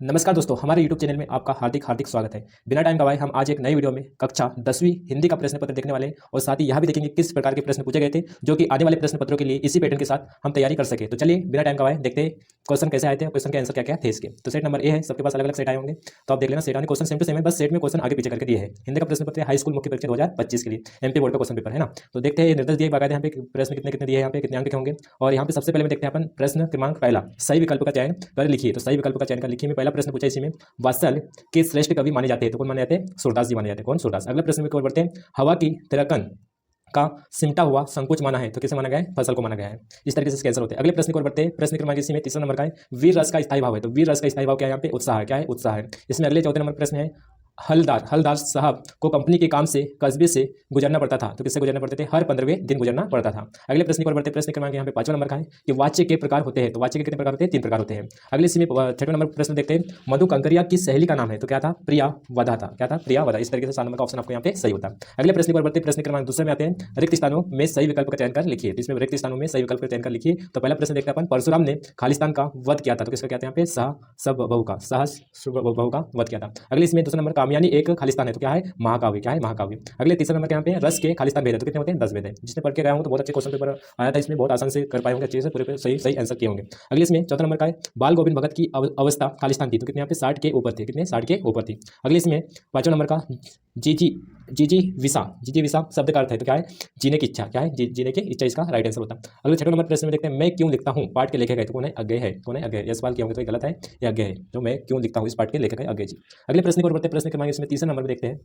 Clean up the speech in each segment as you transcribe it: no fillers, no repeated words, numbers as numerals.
नमस्कार दोस्तों, हमारे YouTube चैनल में आपका हार्दिक हार्दिक स्वागत है। बिना टाइम गवाए हम आज एक नई वीडियो में कक्षा 10वीं हिंदी का प्रश्न पत्र देखने वाले हैं और साथ ही यह भी देखेंगे किस प्रकार के प्रश्न पूछे गए थे जो कि आने वाले प्रश्न पत्रों के लिए इसी पैटर्न के साथ हम तैयारी कर सके। तो चलिए बिना टाइम गवाए देखते हैं क्वेश्चन कैसे आए थे और क्वेश्चन के आंसर क्या क्या थे इसके। तो सेट नंबर ए है, सबके पास अलग अलग सेट आए होंगे तो आप देख लेना। सेट आने क्वेश्चन सेम टू सेम है, बस सेट में क्वेश्चन आगे पीछे करके दिए है। हिंदी का प्रश्न पत्र हाई स्कूल मुख्य परीक्षा 2025 के लिए एमपी बोर्ड का क्वेश्चन पेपर है ना। तो देखते हैं निर्देश दिए बाकायदा यहाँ पे प्रश्न कितने कितने दिए, यहाँ पे कितने अंक के होंगे। और यहाँ पे सबसे पहले देखते हैं अपन प्रश्न क्रमांक पहला, सही विकल्प का चयन कर लिखिए। तो सही विकल्प का चयन कर लिखिए में पहला प्रश्न पूछा इसी में, वात्सल के श्रेष्ठ कवि माने जाते हैं। तो कौन माने जाते हैं? सूरदास जी माने जाते हैं। कौन? सूरदास। अगले प्रश्न में की ओर बढ़ते हैं, हवा की तिरकन का सिमटा हुआ संकोच माना है। तो किसे माना गया है? फसल को माना गया है। इस तरीके से कैंसर होते हैं। अगले प्रश्न की ओर बढ़ते हैं। प्रश्न क्रमांक इसी में तीसरा नंबर का है, वीर रस का स्थायी भाव है। तो वीर रस का स्थायी भाव क्या है? यहाँ पे उत्साह है। क्या है? उत्साह है। इसमें अगले चौथे नंबर प्रश्न है, हलदार साहब को कंपनी के काम से कस्बे से गुजरना पड़ता था। तो किससे गुजरना पड़ते थे? हर 15वें दिन गुजरना पड़ता था। अगले प्रश्न पर बढ़ते प्रश्न क्रमांक यहाँ पे 5वां नंबर का है कि वाच्य के प्रकार होते हैं। तो वाच्य के कितने प्रकार होते हैं? 3 प्रकार होते हैं। अगले इसमें 6वां नंबर प्रश्न देखते हैं, मधु कंकरिया की सहेली का नाम है। तो क्या था? प्रिया वधा था। क्या था? प्रिया वधा। इस तरीके से 7 नंबर का ऑप्शन आपको यहाँ पे सही होता है। अगले प्रश्न पर बढ़ते प्रश्न क्रमांक दूसरे में आते हैं, रिक्त स्थानों में सही विकल्प का चयन कर लिखिए। तो इसमें रिक्त स्थानों में सही विकल्प का चयन कर लिखिए। तो पहला प्रश्न देखते हैं अपन, परशुराम ने खालिस्तान का वध किया था। तो किसका कहते हैं? यहाँ पे सहस बहु का वध किया था। अगले इसमें दूसरा नंबर, कामयानी एक खालिस्तान है। तो क्या है? महाकाव्य। क्या है? महाकाव्य। अगले तीसरा नंबर के यहाँ पे रस के खालिस्तान भेद है। तो कितने होते हैं? 10 भेद है। जिसने पढ़ के गया हूँ तो बहुत अच्छे क्वेश्चन पेपर आया था, इसमें बहुत आसान से कर पाए होंगे, अच्छे से पूरे सही सही आंसर किए होंगे। अगले इसमें चौथा नंबर का है, बाल गोविंद भगत की अवस्था खालिस्तान थी। तो कितने यहाँ पे? 60 के ऊपर थी। कितने? 60 के ऊपर थी। अगले इसमें 5वां नंबर का, जीजी विसा शब्द का अर्थ है। तो क्या है? जीने की इच्छा। क्या है? जीने की इच्छा इसका राइट आंसर होता है। अगले 6वां नंबर प्रश्न में देखते हैं, मैं क्यों लिखता हूँ पाठ के लेखक है। तो कौन है? अज्ञेय है। कौन है? अज्ञेय। यह सवाल किया होंगे तो ये गलत है, ये अज्ञेय है। जो मैं क्यों लिखता हूँ इस पाठ के लेखक है अज्ञेय जी। अगले प्रश्न को बढ़ते प्रश्न क्रमांक इसमें तीसरे नंबर में देखते हैं,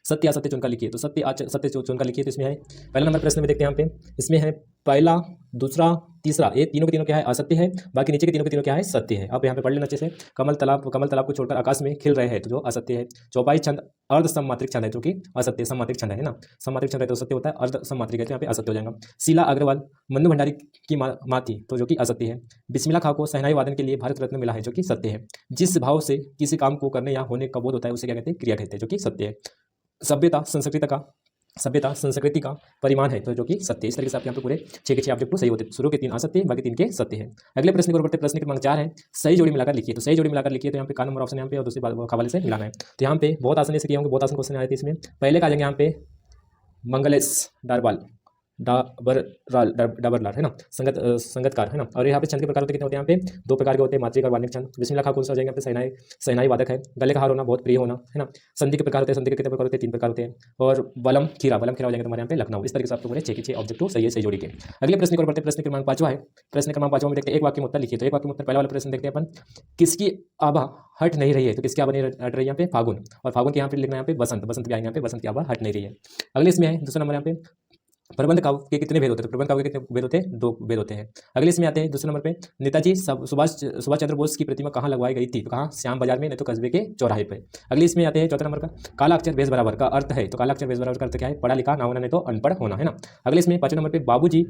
सत्य असत्य चुनकर लिखिए। तो सत्य चुनकर लिखिए। तो इसमें है पहला नंबर प्रश्न में देखते हैं यहाँ पे, इसमें है पहला, दूसरा, तीसरा, ये तीनों के तीनों क्या है? असत्य है। बाकी नीचे के तीनों के तीनों क्या है? सत्य है। अब यहाँ पे पढ़ लेना अच्छे से, कमल तालाब को छोड़कर आकाश में खिल रहे हैं। तो जो असत्य है। चौपाई छंद अर्ध सममात्रिक छंद है, जो कि असत्य। सममात्रिक छंद है ना, सममात्रिक छंद है तो सत्य होता है, अर्ध सममात्रिक है तो यहाँ पे असत्य हो जाएगा। शीला अग्रवाल मन्नू भंडारी की माँ थी। तो जो कि असत्य है। बिस्मिल्लाह खां को शहनाई वादन के लिए भारत रत्न मिला है। जो कि सत्य है। जिस भाव से किसी काम को करने या होने का बोध होता है उसे क्या कहते हैं? क्रिया कहते हैं। जो कि सत्य है। सभ्यता संस्कृति का परिमाण है। तो जो कि सत्य। इस तरीके से आप यहाँ पे पूरे 6 के 6 ऑब्जेक्ट सही होते हैं। शुरू के 3 असत्य, बाकी 3 के सत्य है। अगले प्रश्न को बढ़ते प्रश्न क्रमांक 4 है, सही जोड़ी मिलाकर लिखिए। तो सही जोड़ी मिलाकर लिखिए। तो यहाँ पे का नंबर ऑप्शन यहाँ पे और दूसरी हवाले से मिलाना है। तो यहाँ पे बहुत आसानी से किए होंगे, बहुत आसान क्वेश्चन आए थे इसमें। पहले का आ जाएंगे यहाँ पे, मंगलेश डाबरलाल है ना, संगतकार है ना। और यहाँ पे छंद के प्रकार होते कितने होते हैं? यहाँ पे 2 प्रकार के होते हैं, मात्रिक और वार्णिक छंद। बिस्मिल्लाह खां कौन सा हो जाएगा? यहाँ पे सहनाई वादक है। गले का हार होना, बहुत प्रिय होना है ना। संधि के प्रकार होते हैं, संधि के कितने प्रकार होते हैं? 3 प्रकार होते हैं। और वलम खीरा हो जाएगा तुम्हारे यहाँ पे लखनऊ। इस तरीके से आपको पूरे 6 के 6 ऑब्जेक्ट सही है, सही जोड़ी के। अगले प्रश्न को बढ़ते प्रश्न क्रमांक 5वां है। प्रश्न क्रमांक 5वां में देखते हैं, एक वाक्य में उत्तर लिखिए। तो एक वाक्य में उत्तर पहला वाला प्रश्न देखते हैं अपन, किसकी आभा हट नहीं रही है। तो किसकी आभा नहीं हट रही है? यहाँ पे फागुन। और फागुन के यहाँ पे लिखना है यहाँ पे बसंत भी आएंगे, यहाँ पे बसंत की आभा हट नहीं रही है। अगले इसमें है दूसरा नंबर यहाँ पे, प्रबंध काव्य के कितने भेद होते हैं? तो प्रबंध काव्य के कितने भेद होते हैं? 2 भेद होते हैं। अगले इसमें आते हैं दूसरे नंबर पे, नेताजी सुभाष चंद्र बोस की प्रतिमा कहाँ लगवाई गई थी? तो कहाँ? श्याम बाजार में, नहीं तो कस्बे के चौराहे पे। अगले इसमें आते हैं चौथा नंबर का, काला अक्षर बेस बराबर का अर्थ है। तो काला अक्षर बेस बराबर का अर्थ क्या है? पढ़ा लिखा ना होना, नहीं तो अनपढ़ होना है ना। अगले इसमें 5वें नंबर पे, बाबूजी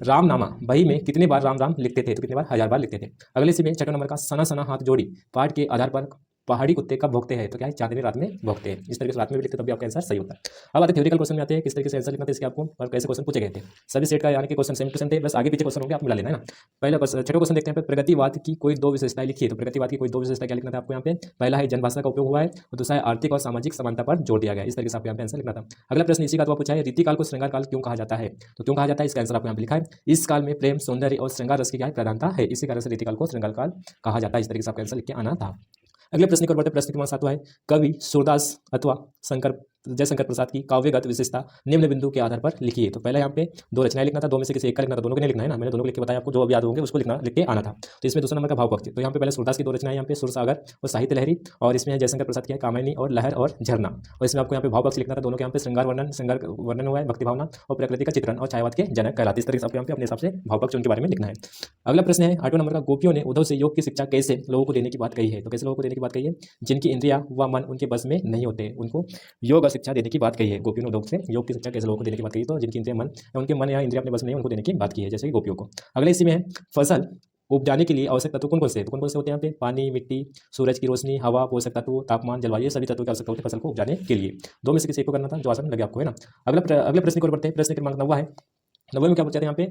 रामनामा बही में कितने बार राम राम लिखते थे? तो कितने बार? 1000 बार लिखते थे। अगले इसमें 6वें नंबर का, सना सना हाथ जोड़ी पाठ के आधार पर पहाड़ी कुत्ते कब भोगते हैं? तो क्या है? चांदनी रात में भोगते हैं। इस तरीके से रात में भी लिखते तभी आपका आंसर सही होता है। अब आते थ्योरिकल क्वेश्चन में आते हैं, किस तरीके से आंसर लिखना था इसके आपको और कैसे क्वेश्चन पूछे गए थे। सभी सेट का यानी कि क्वेश्चन सेम टू सेम थे, बस आगे पीछे क्वेश्चन होंगे, आप मिला लेना है ना। पहला 6वां क्वेश्चन देखते हैं, प्रगतिवाद की कोई 2 विशेषताएं लिखिए। तो प्रगतिवाद की कोई 2 विशेषता क्या लिखना था आपको यहाँ पे? पहला है जनभाषा का उपयोग हुआ है और दूसरा है आर्थिक और सामाजिक समानता पर जोर दिया गया। इस तरीके से आपको यहाँ पे आंसर लिखना था। अगला प्रश्न इसी का तो पूछा है, रीतिकाल को श्रृंगार काल क्यों कहा जाता है? तो क्यों कहा जाता है इसका आंसर आपको यहाँ पे लिखा है, इस काल में प्रेम, सौंदर्य और श्रृंगार रस की क्या प्रधानता है, इसी कारण से रीतिकाल को श्रृंगार काल कहा जाता है। इस तरीके से आपका आंसर लिख के आना था। अगले प्रश्न को बढ़ते प्रश्न क्रमांक 7वां है, कवि सूरदास अथवा जयशंकर प्रसाद की काव्यगत विशेषता निम्न बिंदु के आधार पर लिखिए। तो पहले यहाँ पे 2 रचनाएं लिखना था, 2 में से किसी एक का लिखना था, दोनों को नहीं लिखना है ना, मैंने दोनों को लिख के बताया आपको, जो अभी याद होंगे उसको लिख के आना था। तो इसमें दूसरा नंबर का भाव पक्ष। तो यहाँ पे पहले सूरदास की 2 रचनाएं, यहाँ पे सुरसागर और साहित्य लहरी, और इसमें जयशंकर प्रसाद की है कामिनी और लहर और झरना। और इसमें आपको यहाँ पे भाव पक्ष लिखना था, दोनों के यहाँ पे श्रृंगार वर्णन हुआ है, भक्ति भावना और प्रकृति का चित्रण और छायावाद के जनक कहलाते। इस तरीके से आपको यहाँ पे अपने हिसाब से भाव पक्ष उनके बारे में लिखना है। अगला प्रश्न है 8वां नंबर का, गोपियों ने उद्धव से योग की शिक्षा कैसे लोगों को देने की बात कही है। तो कैसे लोगों को देने की बात कही है? जिनकी इंद्रिया व मन उनके बस में नहीं होते, उनको योग शिक्षा देने की बात कही है। गोपियों ने उद्धव से योग की शिक्षा कैसे लोगों को देने की बात कही? तो जिनकी इंद्रिया मन या उनके मन या इंद्रिया अपने बस में नहीं, उनको देने की बात की है, जैसे कि गोपियों को। अगले इसी में है, फसल उपजाने के लिए आवश्यक तत्व कौन कौन से हैं? तो कौन कौन से होते हैं यहाँ पे? पानी, मिट्टी, सूरज की रोशनी, हवा, पोषक तत्व, तापमान, जलवायु, सभी तत्वों की आवश्यकता होती है फसल को उपजाने के लिए। 2 में से किसी एक को करना था, जो आसान लगे आपको है ना। अगले प्रश्न को बढ़ते हैं। प्रश्न क्रमांक 9 है, नब्बे में क्या पूछा था यहाँ पे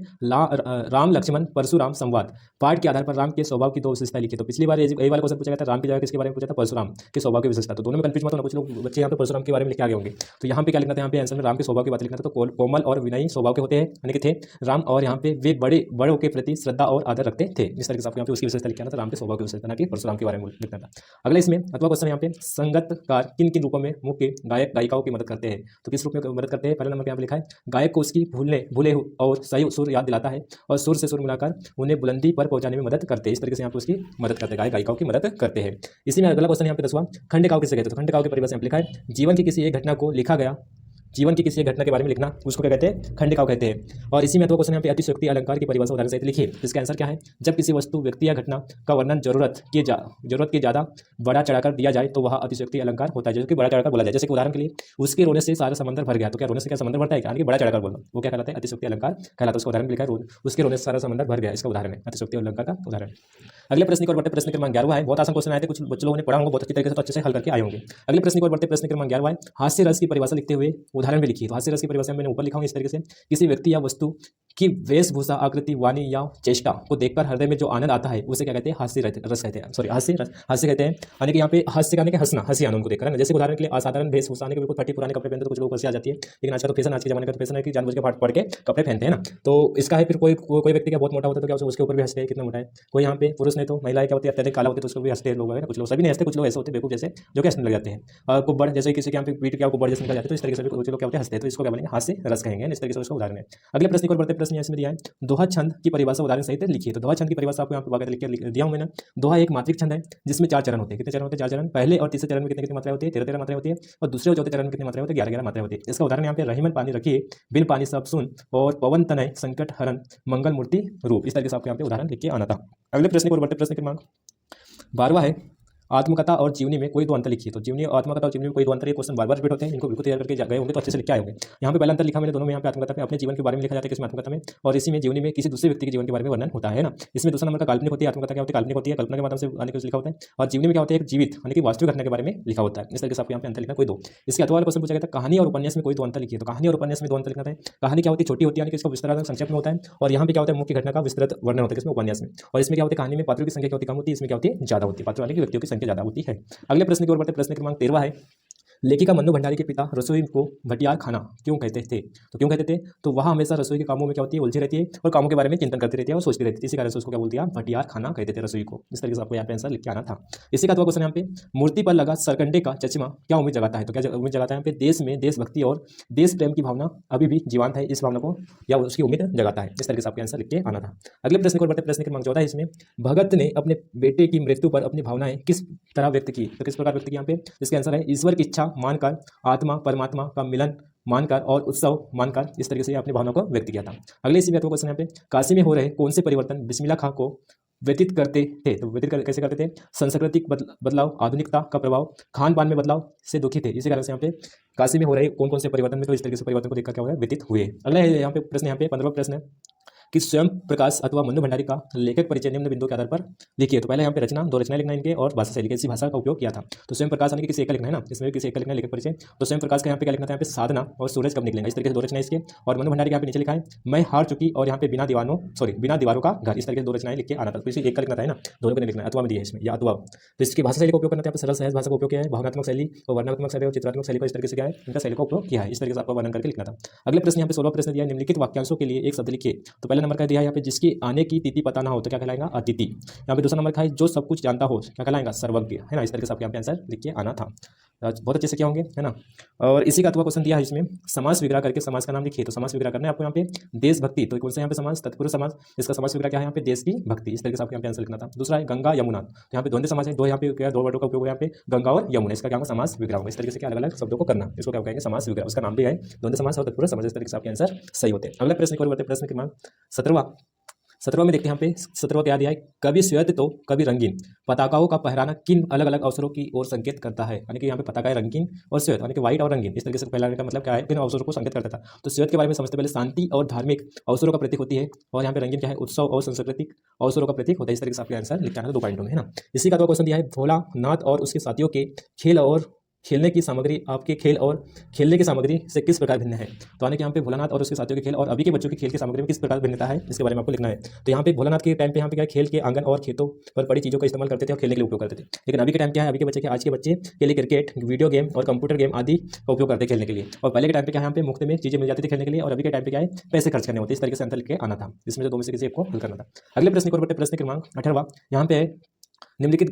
राम लक्ष्मण परशुराम संवाद पाठ के आधार पर राम के स्वभाव की दो विशेषता लिखी। तो पिछली बार यही वाला क्वेश्चन पूछा गया था, राम की जगह किसके बारे में पूछा था, परशुराम के स्वभाव की विशेषता। तो दोनों में कंफ्यूज मत होना, कुछ लोग बच्चे यहाँ पे परशुराम के बारे में लिख के आगे होंगे। तो यहाँ पे क्या लिखना था, यहाँ पे आंसर में राम के स्वभाव की बात लिखना था। तो कोमल और विनयी स्वभाव के होते हैं यानी कि थे राम, और यहाँ पे वे बड़ों के प्रति श्रद्धा और आदर रखते थे। इस तरीके से आपको यहाँ पे उसकी विशेषता लिखना था, राम के स्वभाव की विशेषता, ना कि परशुराम के बारे में लिखना था। अगले इसमें अथवा क्वेश्चन यहाँ पे संगतकार किन किन रूपों में मुख्य गायक गायिकाओं की मदद करते हैं। तो किस रूप में मदद करते हैं, पहले नंबर पे यहाँ पे लिखा है गायक को उसकी भूले और सही सुर याद दिलाता है और सुर से सुर मिलाकर उन्हें बुलंदी पर पहुंचाने में मदद करते हैं। इस तरीके से यहाँ पे उसकी मदद करते हैं, गायक गायिकाओं की मदद करते हैं। इसी में अगला क्वेश्चन यहाँ पे 10वां खंडकाव्य किसे कहते हैं। तो खंडकाव्य की परिभाषा यहाँ पे लिखा है जीवन की किसी एक घटना को लिखा गया, जीवन की किसी एक घटना के बारे में लिखना, उसको क्या कहते हैं, खंडकाव्य कहते हैं। और इसी में तो क्वेश्चन यहाँ पे अतिशयोक्ति अलंकार की परिभाषा उदाहरण सहित लिखिए। इसका आंसर क्या है, जब किसी वस्तु व्यक्ति या घटना का वर्णन जरूरत के ज़्यादा बड़ा चढ़ाकर दिया जाए तो वह अतिशयोक्ति अलंकार होता है, जो कि बड़ा चढ़ाकर बोला जाए। जैसे कि उदाहरण के लिए उसके रोने से सारा समंदर भर गया, तो क्या रोने से क्या समंदर भरता है, यानी कि बड़ा चढ़ाकर बोलना, वो क्या कहलाता है, अतिशयोक्ति अलंकार कहलाता है। उसका उदाहरण लिखा है उसके रोने से सारा समंदर भर गया, इसका उदाहरण है अतिशयोक्ति अलंकार का उदाहरण। अगले प्रश्न की ओर बढ़ते, प्रश्न क्रमांक 11 है। बहुत आसान क्वेश्चन आए थे, कुछ बच्चों लोगों ने पढ़ा होगा बहुत अच्छी तरीके से, तो अच्छे से हल करके आए होंगे। अगले प्रश्न की ओर बढ़ते, प्रश्न क्रमांक 11 है। हास्य रस की परिभाषा लिखते हुए उदाहरण में लिखिए। तो हास्य रस की परिभाषा मैंने ऊपर लिखा हूं इस तरीके से, किसी व्यक्ति या वस्तु की वेशभूषा, आकृति, वाणी या चेष्टा को देखकर हृदय में जो आनंद आता है उसे क्या कहते हैं, हास्य रस कहते हैं, सॉरी हास्य कहते हैं। यानी कि यहाँ पे हास्य कहने के हंसना, हंसी आनंद को देखकर है ना। जैसे उदाहरण के लिए असाधारण वेशभूषा के बिल्कुल फटे पुराने कपड़े पहनते तो कुछ लोग हंसी आ जाती है, लेकिन आज का तो फैशन, आज के जमाने का तो फैशन है कि जानबूझ के फाट पड़ के कपड़े पहनते हैं ना। तो इसका है फिर कोई व्यक्ति क्या बहुत मोटा होता है तो क्या उसके ऊपर भी हंसते हैं, कितना मोटा है। कोई यहाँ पे पुरुष नहीं तो महिलाएं क्या होती है, अत्यधिक काला होते तो उसको भी हंसते हैं लोग, कुछ लोग, सभी नहीं हंसते, कुछ लोग ऐसे होते हैं बेवकूफ जैसे जो कि हंसने लग जाते हैं। कुब्बड़ जैसे किसी के यहाँ पे पीठ क्या कुब्बड़ जैसे निकल जाते हैं, तो इस तरीके से कुछ लोग क्या होते हैं, हंसते हैं, तो इसको क्या बोलेंगे, हास्य रस कहेंगे। इस तरीके से उसका उदाहरण है। अगले प्रश्न को बढ़ते, प्रश्न इसमें दिया है दोहा छंद की परिभाषा उदाहरण सहित लिखिए। तो दोहा छंद की परिभाषा आपको यहाँ पे वाक्य लिख दिया हूं मैंने। दोहा एक मात्रिक छंद है जिसमें 4 चरण होते हैं। कितने चरण होते हैं, 4 चरण। पहले और तीसरे चरण में कितनी मात्रा होती है, 13 मात्रा होती है। और दूसरे और चौथे चरण में कितनी मात्रा होती है, 11 मात्रा होती है। इसका उदाहरण यहाँ पे रहीमन पानी रखिए, बिन पानी सब सुन, और पवन तनय संकट हरण, मंगल मूर्ति रूप। इस तरीके से आपको यहाँ पे उदाहरण लिख के आना था। अगले प्रश्न को बढ़ते, प्रश्न क्रमांक 12 है। आत्मकथा और जीवनी में कोई दो अंतर लिखिए। तो जीवनी, आत्मकथा और जीवनी में कोई दो अंतर, ये क्वेश्चन बार रिपीट होते हैं, इनको बिल्कुल तैयार करके गए होंगे तो अच्छे से लिख के आए होंगे। यहाँ पे पहला अंतर लिखा मैंने दोनों में, यहाँ पे आत्मकथा में अपने जीवन के बारे में लिखा जाता है किसमें, आत्मकथा में, और इसी में जीवनी में किसी दूसरे व्यक्ति के जीवन के बारे में वर्णन होता है ना। इसमें दूसरा नंबर का काल्पनिक होती है, आत्मकथा क्या होती है, काल्पनिक होती है, कल्पना के माध्यम से आने के लिखा होता है। और जीवनी में क्या होता है, एक जीवित यानी कि वास्तविक घटना के बारे में लिखा होता है। इस तरीके से आपको यहाँ पे अंतर लिखना कोई दो। इसके अथवा वाला क्वेश्चन पूछा गया था कहानी और उपन्यास में कोई दो अंतर लिखिए। तो कहानी और उपन्यास में दो अंतर लिखना है। कहानी क्या होती है, छोटी होती है, यानी कि इसका विस्तार संक्षेप में होता है, और यहाँ पे क्या होता है, मुख्य घटना का विस्तृत वर्णन होता है किसमें, उपन्यास में। और इसमें क्या होता है, कहानी में पात्रों की संख्या क्या होती है, कम होती है, इसमें क्या होती है, ज्यादा होती है, पात्रों वाले की व्यक्तियों की संख्या ज्यादा होती है। अगले प्रश्न की ओर बढ़ते, प्रश्न क्रमांक 13 है। लेखिका मन्नू भंडारी के पिता रसोई को भटियार खाना क्यों कहते थे। तो क्यों कहते थे, तो वह हमेशा रसोई के कामों में क्या होती है, उलझी रहती है, और कामों के बारे में चिंतन करती रहती है और सोचती रहती है। इसी कारण से उसको क्या बोलती है, भटियार खाना कहते थे रसोई को। इस तरीके से आपको यहाँ पे आंसर लिख के आना था। इसी का क्वेश्चन यहाँ पे मूर्ति पर लगा सरकंडे का चश्मा क्या उम्मीद जगाता है। तो क्या उम्मीद जगाता है, यहाँ पे देश में देशभक्ति और देश प्रेम की भावना अभी भी जीवंत है, इस भावना को या उसकी उम्मीद जगाता है। इस तरीके से आपके आंसर लिख के आना था। अगले प्रश्न को बढ़ते, प्रश्न क्रमांक 14 है। इसमें भगत ने अपने बेटे की मृत्यु पर अपनी भावनाएं किस तरह व्यक्त की। तो किस प्रकार व्यक्त की यहाँ पे, इसका आंसर है ईश्वर की इच्छा मानकर, आत्मा परमात्मा का मिलन मानकर और उत्सव मानकर। इस तरीके से अपनी भावना को व्यक्त किया था। अगले इसी में क्वेश्चन यहाँ पे काशी में हो रहे कौन से परिवर्तन बिस्मिल्लाह खां को व्यतीत करते थे। तो व्यतीत कैसे करते थे, सांस्कृतिक बदलाव, आधुनिकता का प्रभाव, खान पान में बदलाव से दुखी थे। इसी कारण से यहाँ पे काशी में हो रहे कौन कौन से परिवर्तन में, तो इस तरीके से परिवर्तन को देखकर क्या हुआ, व्यतीत हुए। अगला यहाँ पे प्रश्न, यहाँ पे 15वां प्रश्न है कि स्वयं प्रकाश अथवा मन्नू भंडारी का लेखक परिचय निम्न बिंदु के आधार पर लिखिए। तो पहले यहाँ पे रचना, दो रचनाएं लिखना इनके, और भाषा शैली, इसी भाषा का उपयोग किया था। तो स्वयं प्रकाश यानी कि किसी एक का लिखना है ना, इसमें भी किसी एक का लिखना है लेखक परिचय। तो स्वयं प्रकाश का यहाँ पे क्या लिखना था, यहाँ पे साधना और सूरज कब निकलेगा, इस तरीके से दो रचनाएं इसके। और मन्नू भंडारी यहाँ पे नीचे लिखा है मैं हार चुकी, और यहाँ पे बिना दीवारों का घर। इस तरीके से दो रचनाएं लिख के आना था। तो इसी एक का लिखना था ना, दोनों को नहीं लिखना है, अथवा में दिया है इसमें, या अथवा। तो इसकी भाषा शैली का उपयोग करना था, यहाँ पे सरल सहज भाषा का उपयोग किया है, भावनात्मक शैली और वर्णनात्मक शैली और चित्रात्मक शैली का इस तरीके से क्या है, इनका शैली का उपयोग किया है। इस तरीके से आपको वर्णन करके लिखना था। अगले प्रश्न यहाँ पे 16वां प्रश्न दिया है, निम्नलिखित वाक्यांशों के लिए एक शब्द लिखिए। तो पहले नंबर का दिया है यहाँ पे जिसकी आने की तिथि पता ना हो तो क्या कहलाएगा, अतिथि। यहाँ पे दूसरा नंबर का है जो सब कुछ जानता हो क्या कहलाएगा, सर्वज्ञ, है ना। इस तरीके से आपके यहाँ पे आंसर लिख के आना था। बहुत अच्छे से क्या होंगे, है ना। और इसी का अथवा क्वेश्चन दिया है इसमें समास विग्रह करके समाज का नाम लिखिए। तो समास विग्रह करना है आपको यहाँ पे देशभक्ति, तो कौन सा यहाँ पे समाज, तत्पुरुष समाज, इसका समास विग्रह क्या है यहाँ पे, देश की भक्ति। इस तरीके से आपको यहाँ पे आंसर लिखना था। दूसरा है गंगा यमुना, तो यहाँ पे द्वंद्व समाज है, दो यहाँ पे क्या, दो वर्डों का उपयोग यहाँ पे गंगा और यमुना, इसका क्या होगा, समास विग्रह होगा। इस तरीके से क्या अलग अलग शब्दों को करना, इसको क्या कहेंगे, समास विग्रह। उसका नाम भी है द्वंद्व समास और तत्पुरुष समाज। इस तरीके से आपके आंसर सही होते हैं। अगले प्रश्न को बढ़ते, प्रश्न क्रमांक 17वां में देखते हैं यहाँ पे 17वां क्या दिया है, कभी श्वेत तो कभी रंगीन पताकाओं का पहराना किन अलग अलग अवसरों की ओर संकेत करता है। यानी कि यहाँ पे पताका है रंगीन और श्वेत, यानी कि व्हाइट और रंगीन। इस तरीके से फैलाने का मतलब क्या है, किन अवसरों को संकेत करता था। तो श्वेत के बारे में समझते पहले शांति और धार्मिक अवसरों का प्रतीक होती है, और यहाँ पे रंगीन क्या है, उत्सव और सांस्कृतिक अवसरों का प्रतीक होता है। इस तरीके से आपके आंसर लिखना है 2 पॉइंटों में, है ना। इसी का तो क्वेश्चन दिया है भोलानाथ और उसके साथियों के खेल और खेलने की सामग्री आपके खेल और खेलने की सामग्री से किस प्रकार भिन्न है। तो यानी कि यहाँ पे भोलानाथ और उसके साथियों के खेल और अभी के बच्चों के खेल की सामग्री में किस प्रकार भिन्नता है, इसके बारे में आपको लिखना है। तो यहाँ पे भोलानाथ के टाइम पे यहाँ पे क्या है, खेल के आंगन और खेतों पर पड़ी चीज़ों का इस्तेमाल करते थे और खेलने के लिए उपयोग करते थे। लेकिन अभी के टाइम क्या है, अभी के बच्चे क्या, आज के बच्चे के लिए क्रिकेट, वीडियो गेम और कंप्यूटर गेम आदि का उपयोग करते हैं खेलने के लिए। और पहले के टाइम पे क्या है, यहाँ पे मुफ्त में चीज़ें मिल जाती थी खेलने के लिए, और अभी के टाइम पे क्या है, पैसे खर्च करने होते हैं। इस तरीके से अंतर लेके आना था, इसमें से दो में से किसी एक को हल करना था। अगले प्रश्न को बढ़ते, प्रश्न क्रमांक 18वां यहाँ पे है, निम्नलिखित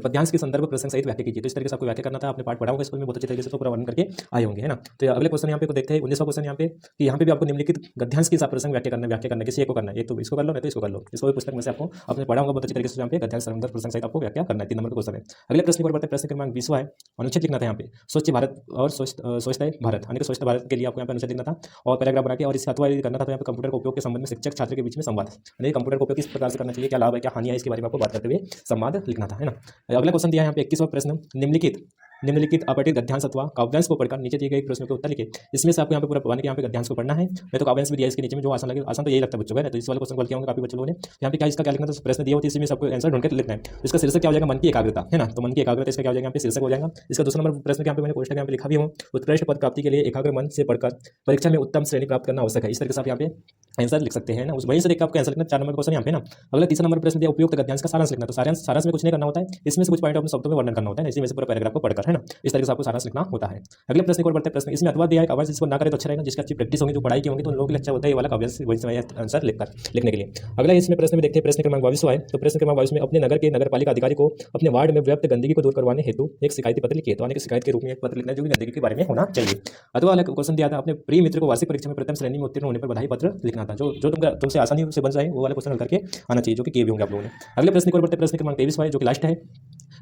पद्यांश के संदर्भ प्रसंग सहित व्याख्या कीजिए। तो इस तरीके से आपको व्याख्या करना था, आपने पाठ पढ़ा होगा स्कूल में बहुत अच्छे तरीके से, तो पूरा वर्णन करके आए होंगे, है ना। तो अगले क्वेश्चन यहाँ पे को देखते हैं 19वां क्वेश्चन यहाँ पे, कि यहाँ पे भी आपको निम्नलिखित गद्यांश के साथ प्रसंग व्याख्या करना किसी एक को करना है। एक तो इसको कर लो, नहीं तो इसको कर लो। इसको भी पुस्तक में से आपको आपने पढ़ा होगा बहुत अच्छे तरीके से। यहाँ पे गद्यांश संदर्भ प्रसंग सहित आपको व्याख्या करना है, 3 नंबर का क्वेश्चन है। अगले प्रश्न पर बढ़ते हैं, प्रश्न क्रमांक 20वां है, अनुच्छेद लिखना था यहाँ पे, स्वच्छ भारत और स्वच्छ भारत, यानी कि स्वच्छ भारत के लिए आपको यहाँ पे अनुच्छेद लिखना था और पैराग्राफ बना के, और इसका अथवा करना था। तो यहाँ पे कंप्यूटर का उपयोग के संबंध में शिक्षक छात्र के बीच में संवाद, यानी कंप्यूटर का उपयोग किस प्रकार से करना चाहिए, क्या लाभ है क्या हानि है, इसके बारे में आपको बात करते हुए संवाद लिखना था, है ना। अगला क्वेश्चन दिया है यहाँ पे 21वां प्रश्न, निम्नलिखित अपठित गद्यांश अथवा काव्यांश को पढ़कर नीचे दिए गए प्रश्नों के उत्तर लिखे। इसमें से आपको यहाँ पे पूरा पढ़ने के, यहाँ पे गद्यांश को पढ़ना है, मैं तो काव्यांश भी दिया इसके नीचे में, जो आसान लगे, आसान तो यही लगता है बच्चों को, है ना। तो इस वाले क्वेश्चन को किया होंगे काफी बच्चों लोगों ने। यहाँ पे क्या इसका क्या लिखना था, प्रश्न दिया होती है, इसमें सबको आंसर ढूंढ के लिखना है। इसका शीर्षक क्या हो जाएगा, मन की एकाग्रता, है ना। तो मन की एकाग्रता इसका क्या हो जाएगा, यहाँ पे शीर्षक हो जाएगा। इसका दूसरा नंबर प्रश्न यहाँ पे मैंने कोष्टक यहाँ पे लिखा भी हूँ, उत्कृष्ट पद प्राप्ति के लिए एकाग्र मन से पढ़कर परीक्षा में उत्तम श्रेणी प्राप्त करना आवश्यक है। इस तरीके से आप यहाँ पे आंसर लिख सकते हैं ना, उस वहीं से देखकर आपको आंसर लिखना। 4 नंबर क्वेश्चन यहाँ पे ना। अगला तीसरा नंबर प्रश्न दिया, उपयुक्त गद्यांश का सारांश लिखना। तो सारांश में कुछ नहीं करना होता है, इसमें से कुछ पॉइंट अपने शब्दों में वर्णन करना होता है, इसी में से पूरा पैराग्राफ को पढ़कर, है ना। इस तरीके से आपको सारांश लिखना होता है। अगले प्रश्न को बढ़ते हैं, प्रश्न इसमें अथवा दिया है, काव्यांश इसको ना करें तो अच्छा रहेगा, जिसकी अच्छी प्रैक्टिस होगी, जो पढ़ाई की होगी, तो उन लोगों के लिए अच्छा होता है ये वाला काव्यांश वही आंसर लिखने के लिए। अगला इसमें प्रश्न में देखते हैं, प्रश्न क्रमांक 22वां है। तो प्रश्न क्रमांक 22 में अपने नगर के नगरपालिका अधिकारी को अपने वार्ड में व्याप्त गंदगी को दूर करवाने हेतु एक शिकायती पत्र लिखिए। तो आने की शिकायत के रूप में एक पत्र लिखना है जो कि गंदगी के बारे में होना चाहिए। अथवा वाला क्वेश्चन दिया था, अपने प्रिय मित्र को वार्षिक परीक्षा में प्रथम श्रेणी में उत्तीर्ण होने पर बधाई पत्र लिखना था, जो तुमसे आसानी से बन जाए वो वाला क्वेश्चन हल करके आना चाहिए, जो कि किए भी होंगे आप लोगों ने। अगले प्रश्न को बढ़ते, प्रश्न क्रमांक 23वां है, जो कि लास्ट है।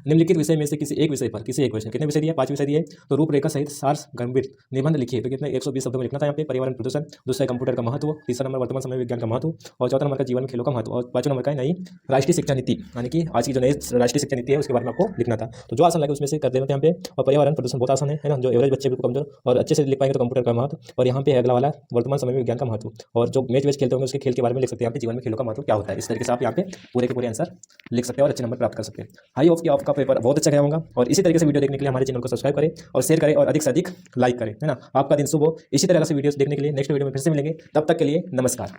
निम्नलिखित विषय में से किसी एक विषय कितने विषय दिए, 5 विषय दिए, तो रूपरेखा सहित सार गंभीर निबंध लिखिए। तो कितने 120 शब्दों में लिखना था यहाँ पे। पर्यावरण प्रदूषण, दूसरा कंप्यूटर का महत्व, तीसरा नंबर वर्तमान समय विज्ञान का महत्व, और चौथा नंबर का जीवन में खेलों का महत्व, और 5वां नंबर का नई राष्ट्रीय शिक्षा नीति, यानी कि आज की जो नई राष्ट्रीय शिक्षा नीति है उसके बारे में आपको लिखना था। तो जो आसान लगे उसमें से कर देना था यहाँ पे। और पर्यावरण प्रदूषण बहुत आसान है ना, जो एवरेज बच्चे बिल्कुल कमजोर और अच्छे से लिख पाएंगे तो कंप्यूटर का महत्व, और यहाँ पे अगला वाला वर्तमान समय में विज्ञान का महत्व, और जो मैच खेलते होंगे उसके खेल के बारे में लिख सकते हैं यहाँ पे, जीवन में खेलों का महत्व क्या होता है। इस तरीके से आप यहाँ पे पूरे के पूरे आंसर लिख सकते हैं और अच्छे नंबर प्राप्त कर सकते हैं। आई होप कि आपका पेपर बहुत अच्छा गया होगा, और इसी तरीके से वीडियो देखने के लिए हमारे चैनल को सब्सक्राइब करें और शेयर करें और अधिक से अधिक लाइक करें, है ना। आपका दिन शुभ हो। इसी तरह से वीडियोस देखने के लिए नेक्स्ट वीडियो में फिर से मिलेंगे, तब तक के लिए नमस्कार।